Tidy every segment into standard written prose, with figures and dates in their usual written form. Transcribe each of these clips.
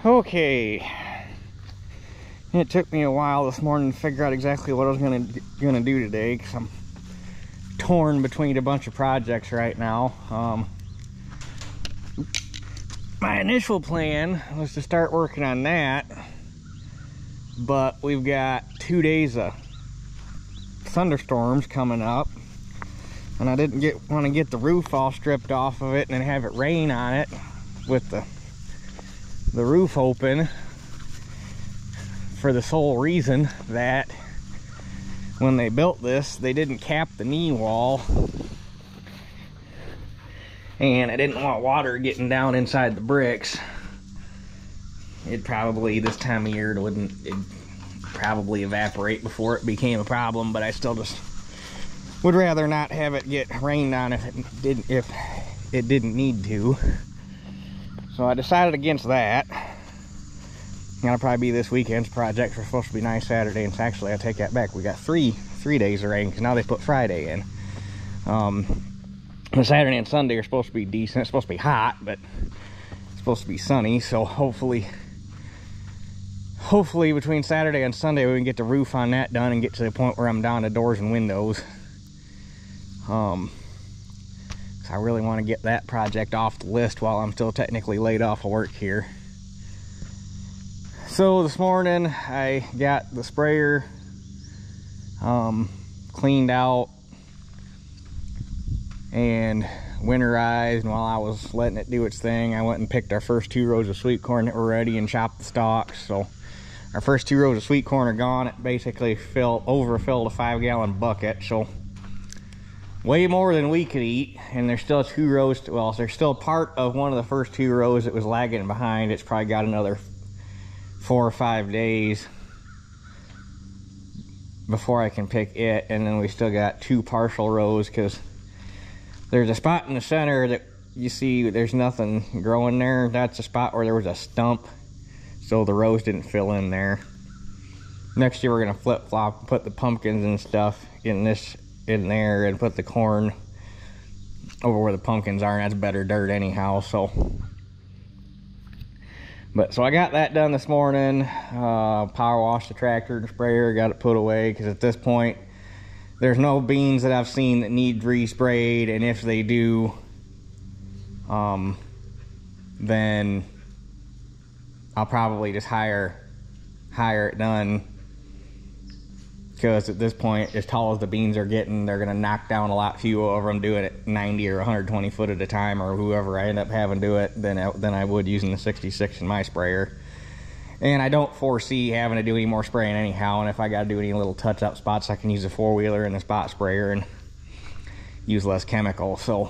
Okay, it took me a while this morning to figure out exactly what I was gonna do today, because I'm torn between a bunch of projects right now. My initial plan was to start working on that, but we've got 2 days of thunderstorms coming up, and I didn't want to get the roof all stripped off of it and then have it rain on it with the roof open, for the sole reason that when they built this, they didn't cap the knee wall, and I didn't want water getting down inside the bricks. It'd probably, this time of year, it'd probably evaporate before it became a problem, but I still just would rather not have it get rained on if it didn't need to. So I decided against that. That'll probably be this weekend's project. We're supposed to be nice Saturday, and actually I take that back. We got three days of rain, because now they put Friday in. The Saturday and Sunday are supposed to be decent. It's supposed to be hot, but it's supposed to be sunny. So hopefully between Saturday and Sunday we can get the roof on that done and get to the point where I'm down to doors and windows. So I really want to get that project off the list while I'm still technically laid off of work here. So this morning I got the sprayer cleaned out and winterized, and while I was letting it do its thing, I went and picked our first 2 rows of sweet corn that were ready and chopped the stalks. So our first 2 rows of sweet corn are gone. It basically overfilled a 5-gallon bucket, so way more than we could eat. And there's still 2 rows there's still part of one of the first 2 rows that was lagging behind. It's probably got another 4 or 5 days before I can pick it. And then we still got 2 partial rows, because there's a spot in the center that you see there's nothing growing there. That's a spot where there was a stump, so the rows didn't fill in there. Next year we're gonna flip-flop, put the pumpkins and stuff in there, and put the corn over where the pumpkins are, and that's better dirt anyhow. So I got that done this morning. Power washed the tractor and sprayer, got it put away, because at this point there's no beans that I've seen that need resprayed, and if they do, then I'll probably just hire it done, because at this point, as tall as the beans are getting, they're gonna knock down a lot fewer of them doing it 90 or 120 foot at a time, or whoever I end up having do it, than I would using the 66 in my sprayer. And I don't foresee having to do any more spraying anyhow, and if I gotta do any little touch-up spots, I can use a 4-wheeler and a spot sprayer and use less chemical. So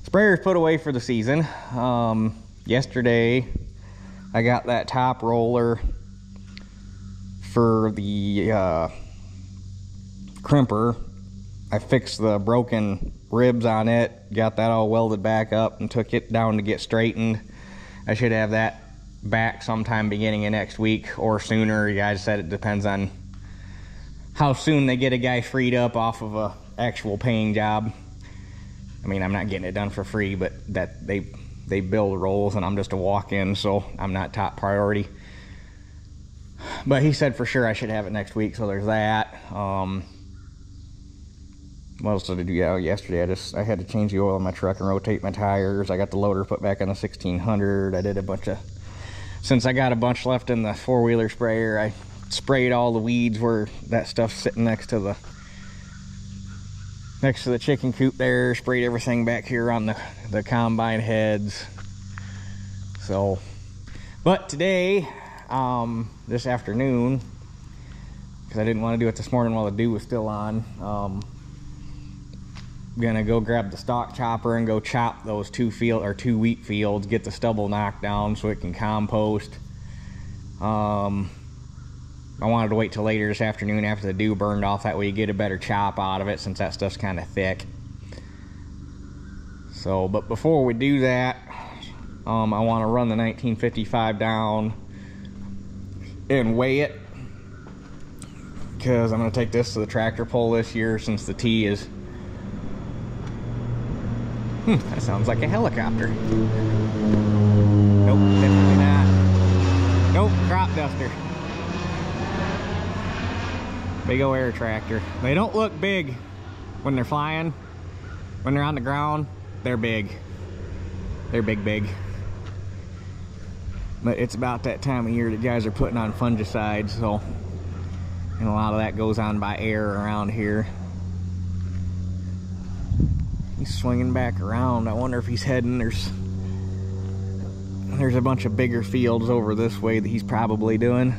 sprayer's put away for the season. Yesterday I got that top roller for the crimper. I fixed the broken ribs on it, got that all welded back up, and took it down to get straightened. I should have that back sometime beginning of next week or sooner. You guys said it depends on how soon they get a guy freed up off of a actual paying job. I mean, I'm not getting it done for free, but that they build rolls and I'm just a walk-in, so I'm not top priority. But he said for sure I should have it next week, so there's that. What else did I do? Yeah, yesterday I had to change the oil in my truck and rotate my tires. I got the loader put back on the 1600. I did a bunch of, since I got a bunch left in the 4-wheeler sprayer, I sprayed all the weeds where that stuff's sitting next to the chicken coop there. Sprayed everything back here on the combine heads. So, but today, this afternoon, because I didn't want to do it this morning while the dew was still on, gonna go grab the stalk chopper and go chop those 2 wheat fields, get the stubble knocked down so it can compost. I wanted to wait till later this afternoon after the dew burned off, that way you get a better chop out of it, since that stuff's kind of thick. So, but before we do that, I want to run the 1955 down and weigh it, because I'm going to take this to the tractor pull this year, since the T is that sounds like a helicopter. Nope, definitely not. Nope, crop duster. Big old air tractor. They don't look big when they're flying. When they're on the ground, they're big. They're big. But it's about that time of year that guys are putting on fungicides, so, and a lot of that goes on by air around here. He's swinging back around. I wonder if he's heading, there's a bunch of bigger fields over this way that he's probably doing.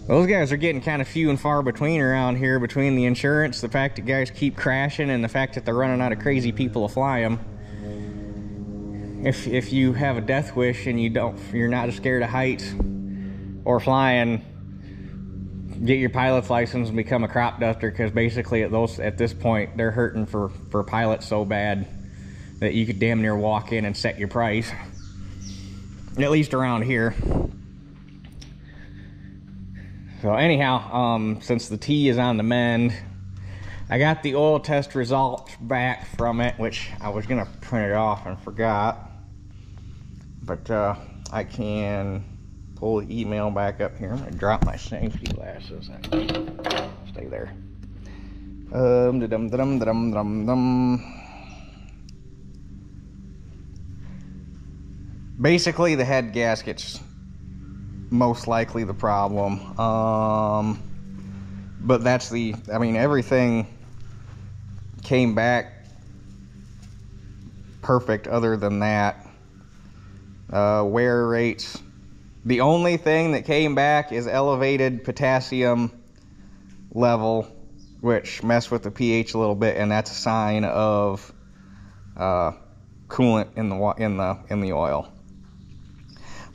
Those guys are getting kind of few and far between around here, between the insurance, the fact that guys keep crashing, and the fact that they're running out of crazy people to fly them. If you have a death wish and you're not scared of heights or flying, get your pilot's license and become a crop duster, because basically at this point they're hurting for pilots so bad that you could damn near walk in and set your price, at least around here. So anyhow, since the T is on the mend, I got the oil test results back from it, which I was gonna print it off and forgot, but I can pull the email back up here. I'm gonna drop my safety glasses and stay there. Basically, the head gasket's most likely the problem, but that's everything came back perfect other than that. Wear rates, the only thing that came back is elevated potassium level, which messed with the pH a little bit, and that's a sign of coolant in the oil.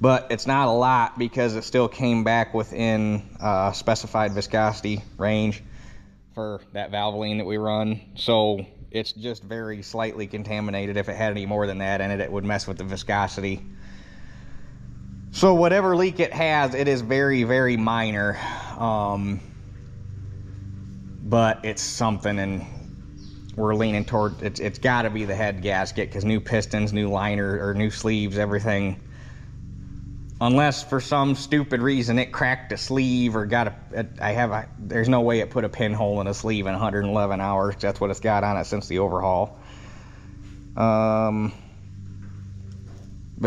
But it's not a lot, because it still came back within specified viscosity range for that Valvoline that we run. So it's just very slightly contaminated. If it had any more than that in it, it would mess with the viscosity. So whatever leak it has, it is very, very minor. But it's something, and we're leaning toward it's got to be the head gasket, because new pistons, new liner, or new sleeves, everything. Unless for some stupid reason it cracked a sleeve or there's no way it put a pinhole in a sleeve in 111 hours. That's what it's got on it since the overhaul. But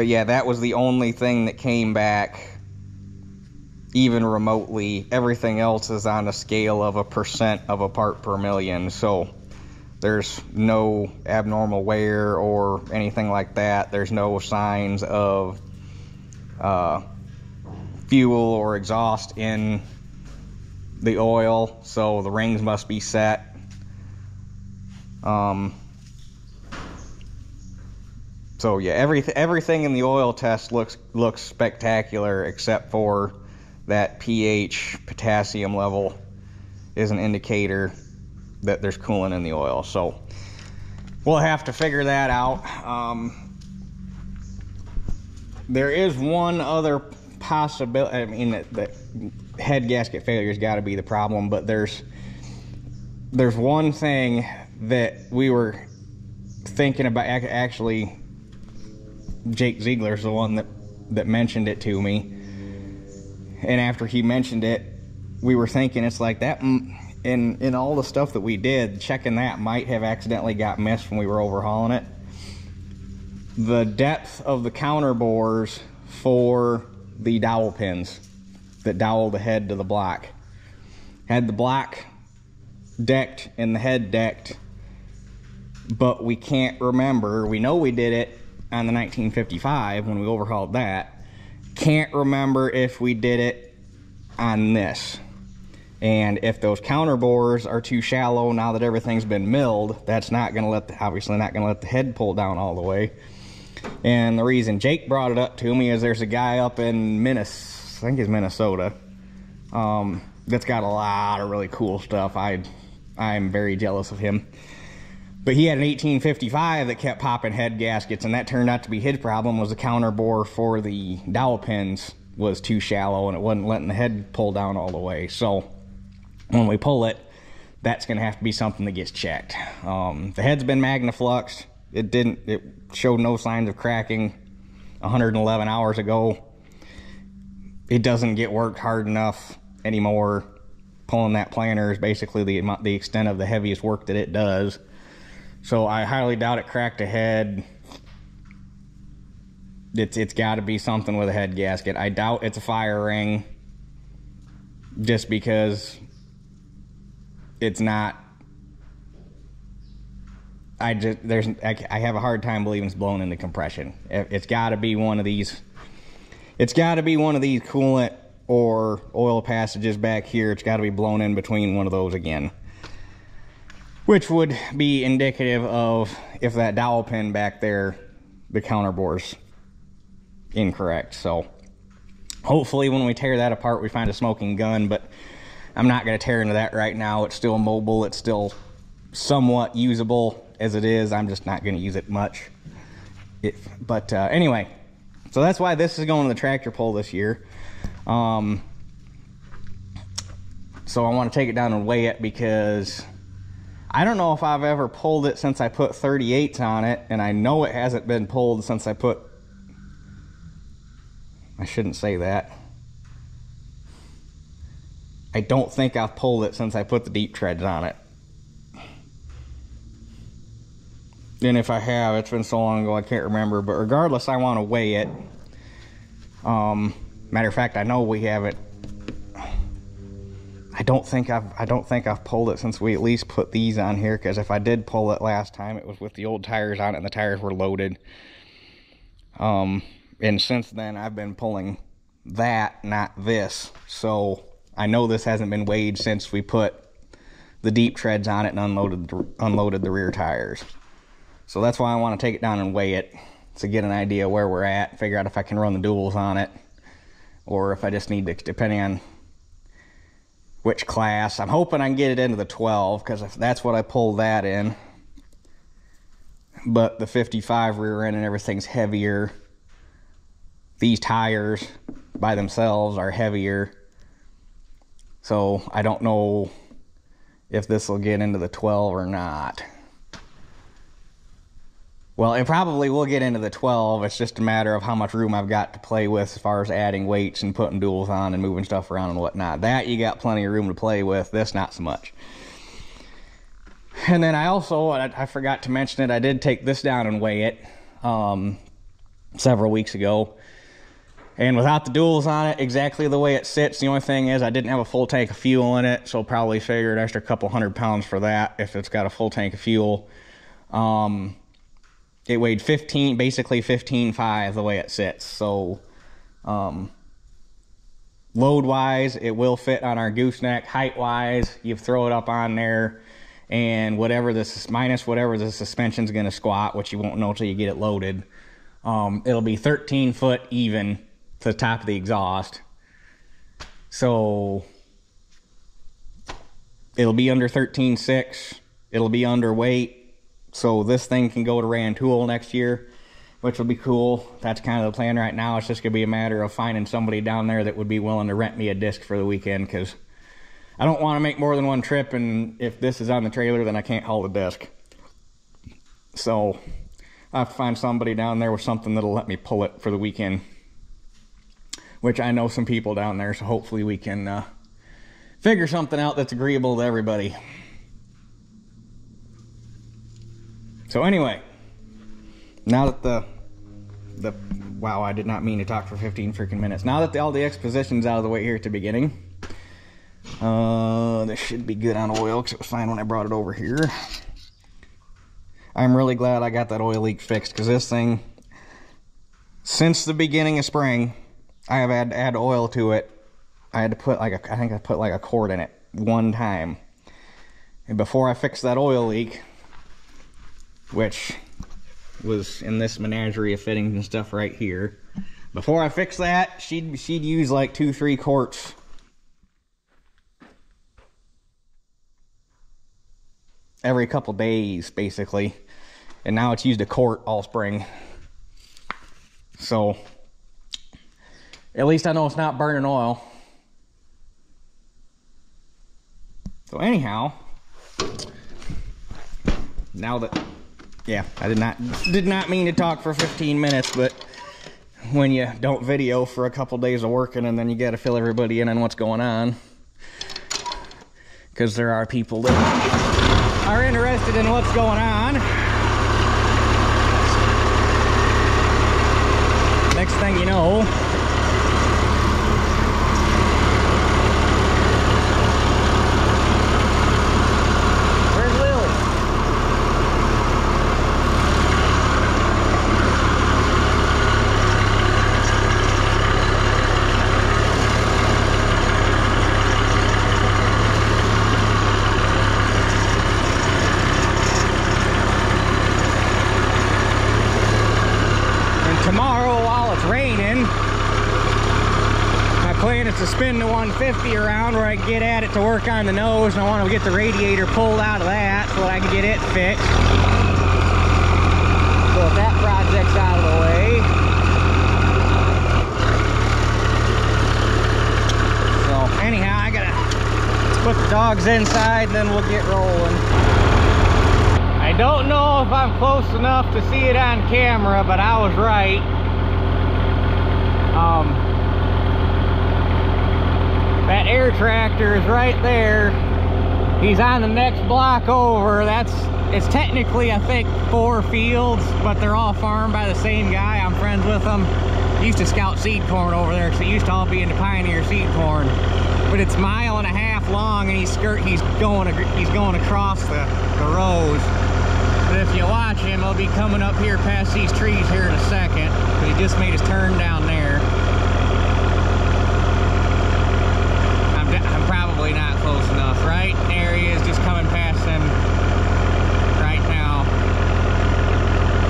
yeah, that was the only thing that came back even remotely. Everything else is on a scale of 1% of a part per million. So there's no abnormal wear or anything like that. There's no signs of fuel or exhaust in the oil, so the rings must be set. So yeah, everything in the oil test looks spectacular, except for that pH potassium level is an indicator that there's coolant in the oil. So we'll have to figure that out. There is one other possibility. I mean, the head gasket failure's got to be the problem, but there's one thing that we were thinking about. Actually, Jake Ziegler's the one that mentioned it to me, and after he mentioned it, we were thinking it's like that. In all the stuff that we did, checking that might have accidentally got missed when we were overhauling it. The depth of the counter bores for the dowel pins that dowel the head to the block. Had the block decked and the head decked, but we can't remember. We know we did it on the 1955 when we overhauled that. Can't remember if we did it on this. And if those counter bores are too shallow now that everything's been milled, that's not going to obviously not going to let the head pull down all the way. And the reason Jake brought it up to me is there's a guy up in Minnesota, that's got a lot of really cool stuff. I'm very jealous of him. But he had an 1855 that kept popping head gaskets, and that turned out to be his problem. Was the counter bore for the dowel pins was too shallow, and it wasn't letting the head pull down all the way. So when we pull it, that's going to have to be something that gets checked. The head's been magnafluxed. It showed no signs of cracking. 111 hours ago. It doesn't get worked hard enough anymore. Pulling that planter is basically the extent of the heaviest work that it does. So I highly doubt it cracked a head. It's got to be something with a head gasket. I doubt it's a fire ring, just because it's not. I have a hard time believing it's blown into compression. It's got to be one of these. It's got to be one of these coolant or oil passages back here. It's got to be blown in between one of those again, which would be indicative of if that dowel pin back there, the counterbore's incorrect. So hopefully when we tear that apart we find a smoking gun, but I'm not going to tear into that right now. It's still mobile. It's still somewhat usable as it is. I'm just not going to use it much. Anyway, so that's why this is going to the tractor pull this year. So I want to take it down and weigh it, because I don't know if I've ever pulled it since I put 38s on it, and I know it hasn't been pulled since I shouldn't say that. I don't think I've pulled it since I put the deep treads on it. And if I have, it's been so long ago I can't remember, but regardless, I want to weigh it. Matter of fact, I know we have it. I don't think I've pulled it since we at least put these on here, because if I did pull it last time, it was with the old tires on it and the tires were loaded. And since then I've been pulling that, not this. So I know this hasn't been weighed since we put the deep treads on it and unloaded the rear tires. So that's why I want to take it down and weigh it, to get an idea where we're at, figure out if I can run the duals on it, or if I just need to, depending on which class. I'm hoping I can get it into the 12, because if that's what I pull that in. But the 55 rear end and everything's heavier. These tires by themselves are heavier. So I don't know if this will get into the 12 or not. Well, it probably will get into the 12. It's just a matter of how much room I've got to play with as far as adding weights and putting duals on and moving stuff around and whatnot. That you got plenty of room to play with. This, not so much. And then I forgot to mention it, I did take this down and weigh it several weeks ago. And without the duals on it, exactly the way it sits, the only thing is I didn't have a full tank of fuel in it, so probably figure an extra couple $100 for that if it's got a full tank of fuel. It weighed basically 15.5 the way it sits. So load-wise, it will fit on our gooseneck. Height-wise, you throw it up on there, and minus whatever the suspension's going to squat, which you won't know till you get it loaded, it'll be 13 foot even to the top of the exhaust. So it'll be under 13.6. It'll be underweight. So this thing can go to Rantoul next year, which will be cool. That's kind of the plan right now. It's just going to be a matter of finding somebody down there that would be willing to rent me a disc for the weekend, because I don't want to make more than one trip, and if this is on the trailer, then I can't haul the disc. So I have to find somebody down there with something that'll let me pull it for the weekend, which I know some people down there, so hopefully we can figure something out that's agreeable to everybody. So anyway, now that wow, I did not mean to talk for 15 freaking minutes. Now that all the exposition's out of the way here at the beginning, this should be good on oil, because it was fine when I brought it over here. I'm really glad I got that oil leak fixed, because this thing, since the beginning of spring, I have had to add oil to it. I had to put I think I put like a quart in it one time. And before I fixed that oil leak, which was in this menagerie of fittings and stuff right here, before I fixed that, she'd use like 2-3 quarts every couple days, basically. And now it's used a quart all spring. So at least I know it's not burning oil. So anyhow, now that, yeah, I did not mean to talk for 15 minutes, but when you don't video for a couple days of working and then you got to fill everybody in on what's going on. Because there are people that are interested in what's going on. Next thing you know, to spin the 150 around where I can get at it to work on the nose, and I want to get the radiator pulled out of that so that I can get it fixed. So if that project's out of the way. So anyhow, I gotta put the dogs inside and then we'll get rolling. I don't know if I'm close enough to see it on camera, but I was right. That air tractor is right there. He's on the next block over. It's technically, I think, 4 fields, but they're all farmed by the same guy. I'm friends with him. He used to scout seed corn over there because it used to all be in the Pioneer seed corn. But it's 1.5 miles long, and he's going across the rows. But if you watch him, he'll be coming up here past these trees here in a second. But he just made his turn down there. I'm probably not close enough, right? There he is, just coming past them right now.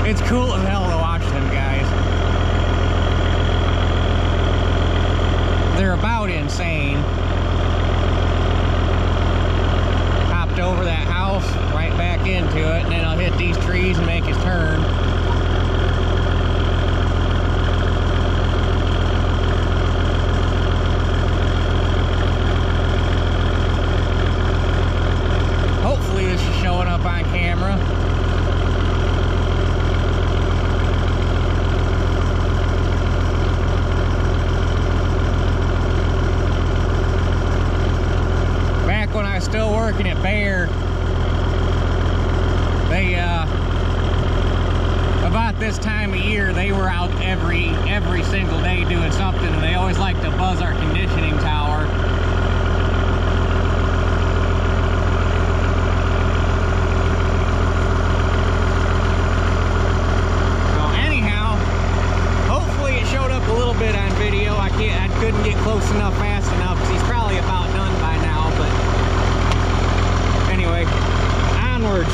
It's cool as hell to watch them guys. They're about insane. Hopped over that house, right back into it, and then I'll hit these trees and make his turn. Showing up on camera. Back when I was still working at Bear, they about this time of year they were out every single day doing something, and they always like to buzz our conditioning tower. I couldn't get close enough fast enough because he's probably about done by now, but anyway, onwards.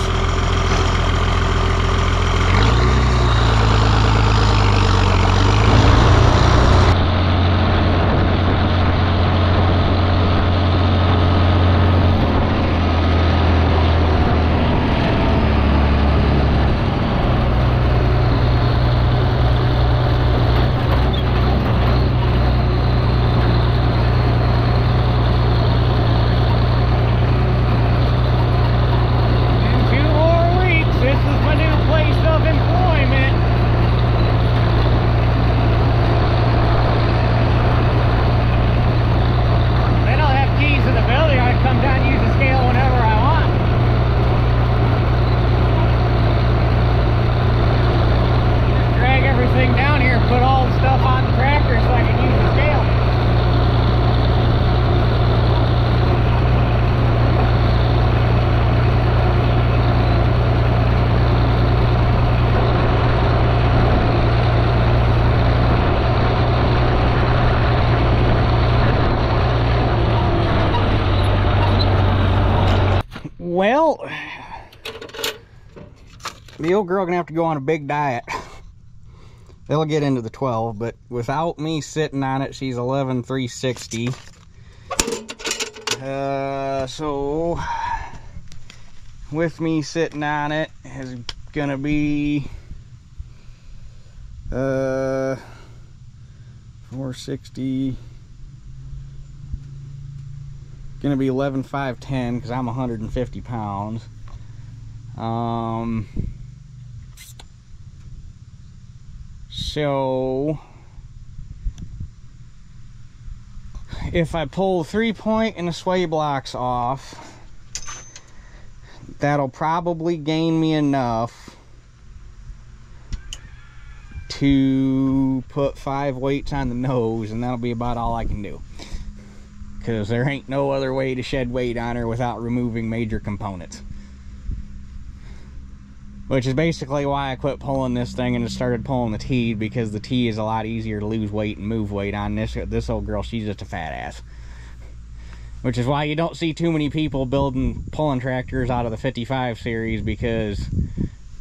Well, the old girl gonna have to go on a big diet. It'll get into the 12, but without me sitting on it, she's 11,360. So with me sitting on it is gonna be 460. Gonna be 11,510 because I'm 150 pounds. So if I pull the 3-point and the sway blocks off, that'll probably gain me enough to put 5 weights on the nose, and that'll be about all I can do, because there ain't no other way to shed weight on her without removing major components. Which is basically why I quit pulling this thing and just started pulling the T, because the T is a lot easier to lose weight and move weight on. This old girl, she's just a fat ass. Which is why you don't see too many people pulling tractors out of the 55 series, because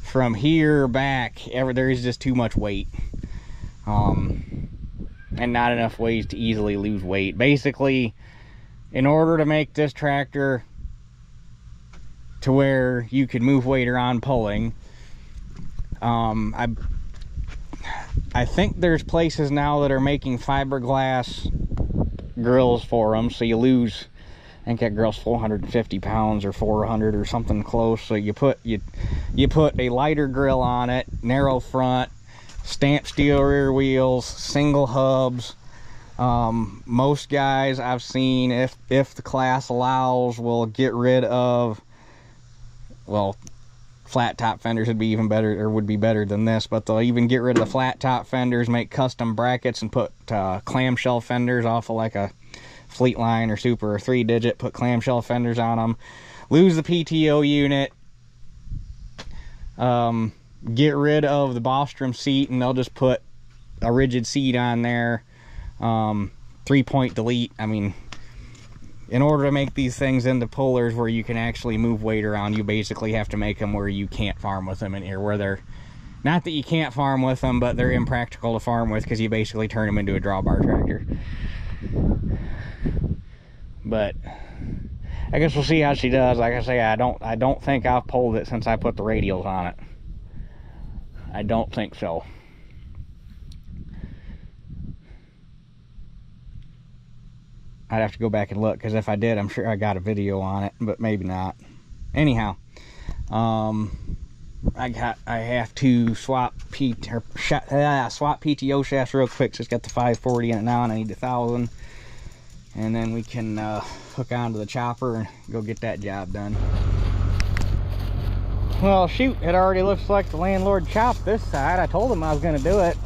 from here back, there is just too much weight. And not enough ways to easily lose weight. Basically, in order to make this tractor to where you could move weight around pulling, I think there's places now that are making fiberglass grills for them, so you lose, I think that grill's 450 pounds or 400 or something close. So you put a lighter grill on it, narrow front, stamped steel rear wheels, single hubs. Most guys I've seen, if the class allows, will get rid of, well, flat top fenders would be even better, or would be better than this, but they'll even get rid of the flat top fenders, make custom brackets, and put clamshell fenders off of like a Fleetline or Super or 3-digit, put clamshell fenders on them, lose the PTO unit, get rid of the Bostrom seat, and they'll just put a rigid seat on there, 3-point delete. I mean, in order to make these things into pullers where you can actually move weight around, you basically have to make them where you can't farm with them in here, where they're, not that you can't farm with them, but they're impractical to farm with, because you basically turn them into a drawbar tractor. But I guess we'll see how she does. Like I say, I don't think I've pulled it since I put the radials on it. I don't think so. I'd have to go back and look, because if I did, I'm sure I got a video on it, but maybe not. Anyhow, I have to swap PTO shafts real quick. So it's got the 540 in it now, and I need the 1000, and then we can hook onto the chopper and go get that job done. Well, shoot, it already looks like the landlord chopped this side. I told him I was going to do it.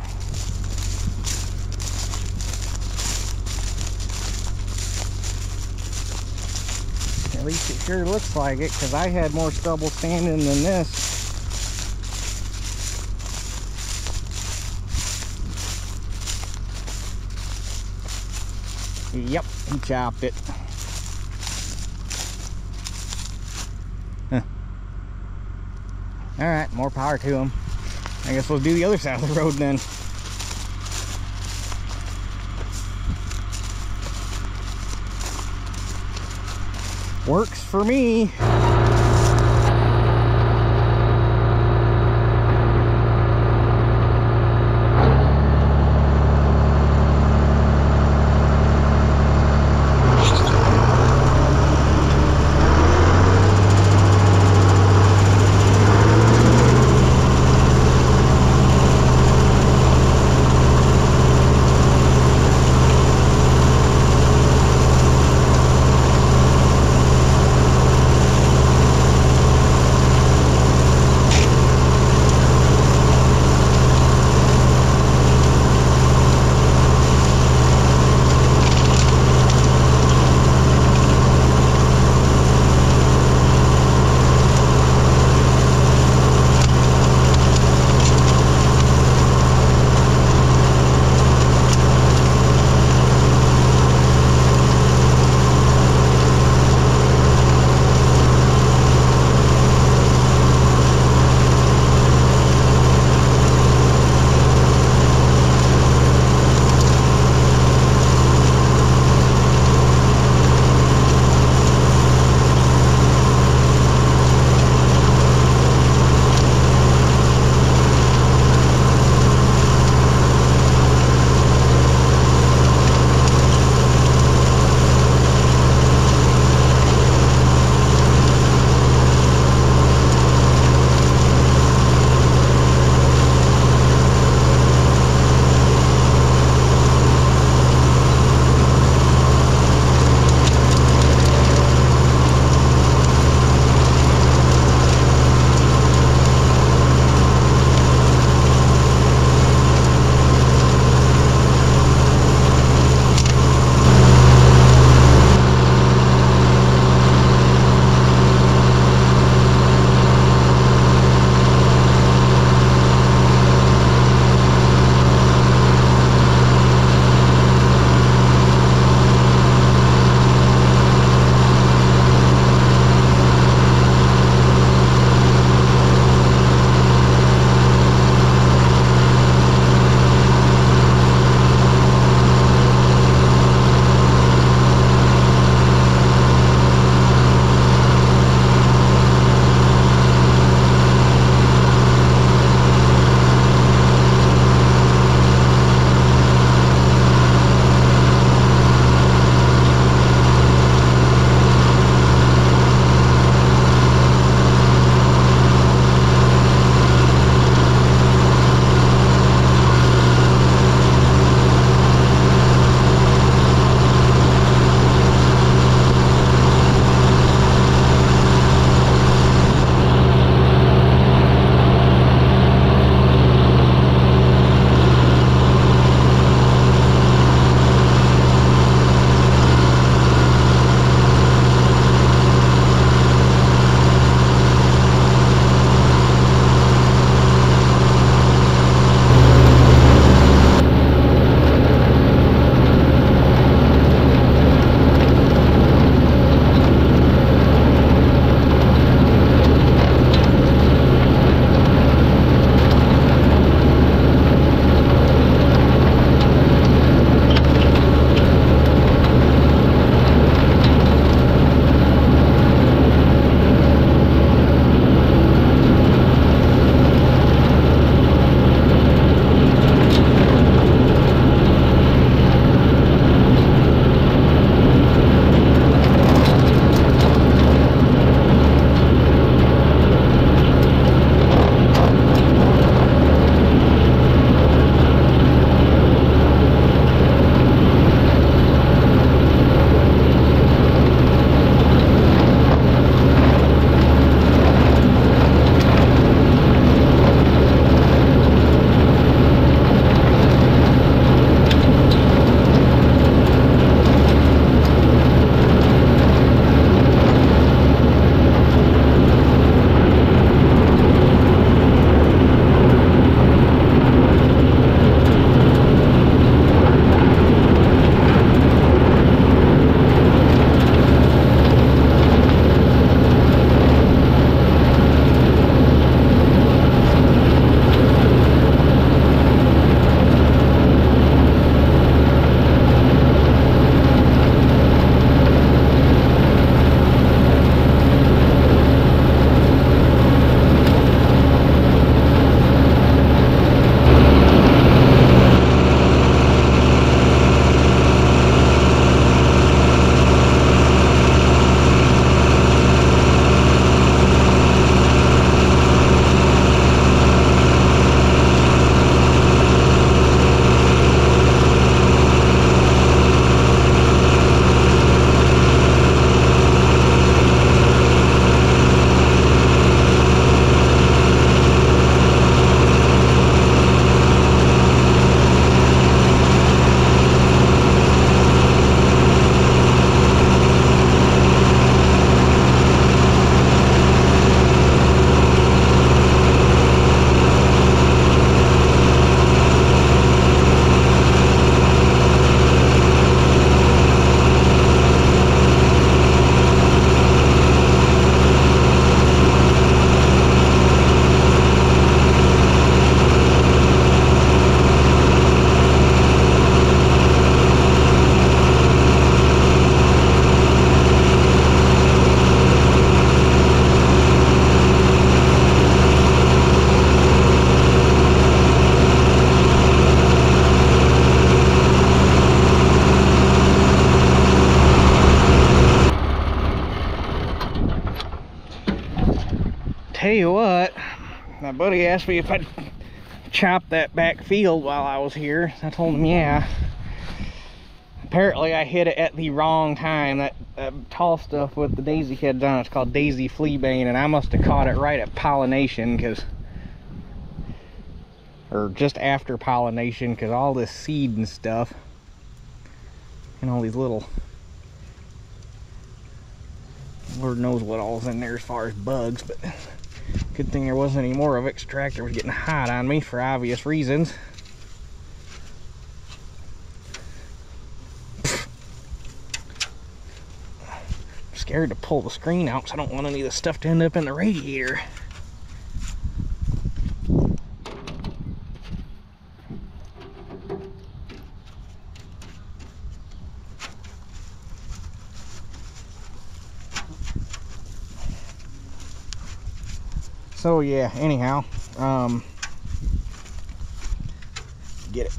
At least it sure looks like it, because I had more stubble standing than this. Yep, he chopped it. Huh. Alright, more power to him. I guess we'll do the other side of the road then. Works for me. tell you what, my buddy asked me if I'd chop that back field while I was here. I told him yeah. Apparently I hit it at the wrong time. That tall stuff with the daisy heads on, it's called daisy fleabane, and I must have caught it right at pollination, or just after pollination, because all this seed and stuff and all these little, Lord knows what all's in there as far as bugs, but good thing there wasn't any more of it, 'cause the tractor was getting hot on me for obvious reasons. I'm scared to pull the screen out because I don't want any of the stuff to end up in the radiator. So yeah, anyhow, get it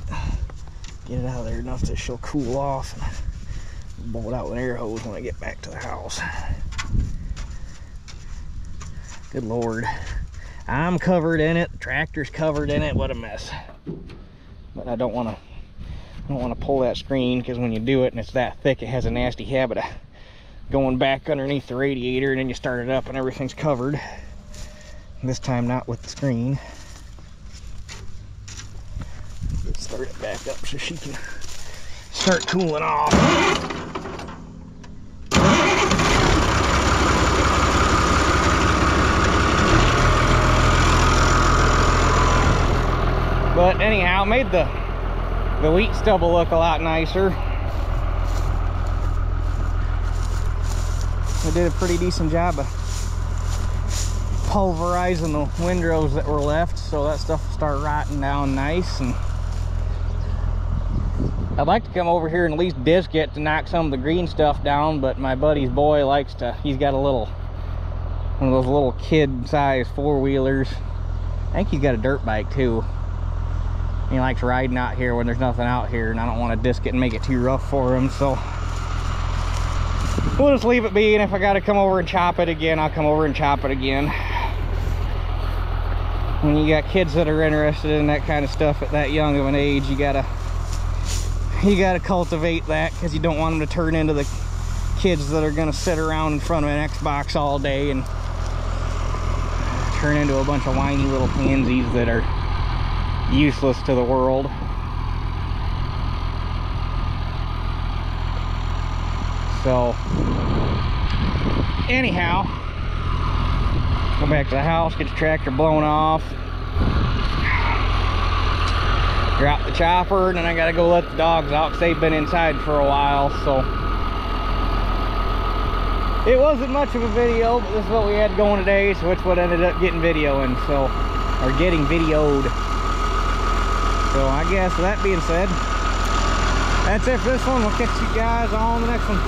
out of there enough that she'll cool off, and blow it out with an air hose when I get back to the house. Good Lord, I'm covered in it, the tractor's covered in it, what a mess. But I don't want to pull that screen, because when you do it and it's that thick, it has a nasty habit of going back underneath the radiator, and then you start it up and everything's covered. This time not with the screen. Let's start it back up so she can start cooling off. But anyhow, made the wheat stubble look a lot nicer. I did a pretty decent job of pulverizing the windrows that were left, so that stuff will start rotting down nice. And I'd like to come over here and at least disc it to knock some of the green stuff down, but my buddy's boy likes to, he's got one of those little kid-sized four-wheelers. I think he's got a dirt bike too. He likes riding out here when there's nothing out here, and I don't want to disc it and make it too rough for him, so we'll just leave it be. And if I got to come over and chop it again, I'll come over and chop it again. When you got kids that are interested in that kind of stuff at that young of an age, you gotta cultivate that, because you don't want them to turn into the kids that are gonna sit around in front of an Xbox all day and turn into a bunch of whiny little pansies that are useless to the world. So anyhow, go back to the house, get the tractor blown off, drop the chopper, and then I gotta go let the dogs out because they've been inside for a while. So it wasn't much of a video, but this is what we had going today, so it's what ended up getting videoing, or getting videoed. So I guess with that being said, that's it for this one. We'll catch you guys on the next one.